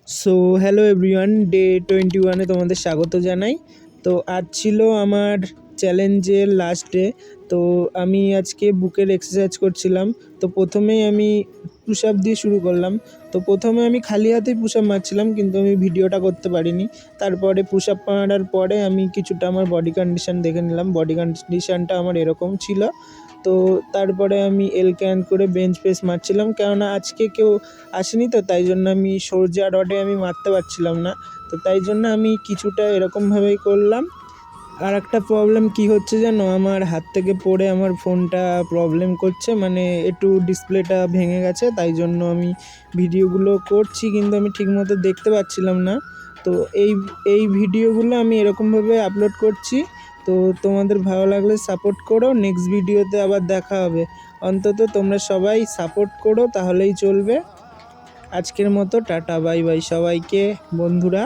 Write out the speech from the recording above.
So hello everyone, day 21-এ তোমাদের স্বাগত জানাই। তো আজ ছিল আমার চ্যালেঞ্জের লাস্ট ডে। তো আমি আজকে বুকের এক্সারসাইজ করছিলাম। তো প্রথমেই আমি পুশ আপ দিয়ে শুরু করলাম। তো প্রথমে আমি খালি হাতেই পুশ আপ মারছিলাম, কিন্তু আমি ভিডিওটা করতে পারিনি। তারপরে পুশ আপ মারার পরে আমি কিছুটা আমার বডি কন্ডিশন দেখে নিলাম। বডি কন্ডিশনটা আমার এরকম ছিল। তো তারপরে আমি এল ক্যান করে বেঞ্চ প্রেস মারছিলাম, কেননা আজকে কেউ আসেনি, তো তাই জন্য আমি সূর্যা রডে আমি মারতে পারছিলাম না। তো তাই জন্য আমি কিছুটা এরকমভাবেই করলাম। আর একটা প্রবলেম কি হচ্ছে জানো, আমার হাত থেকে পড়ে আমার ফোনটা প্রবলেম করছে, মানে একটু ডিসপ্লেটা ভেঙে গেছে। তাই জন্য আমি ভিডিওগুলো করছি, কিন্তু আমি ঠিকমতো দেখতে পাচ্ছিলাম না। তো এই ভিডিওগুলো আমি এরকমভাবে আপলোড করছি। তো তোমাদের ভালো লাগলে সাপোর্ট করো। নেক্সট ভিডিওতে আবার দেখা হবে। অন্তত তোমরা সবাই সাপোর্ট করো, তাহলেই চলবে। আজকের মতো টাটা, বাই বাই সবাইকে বন্ধুরা।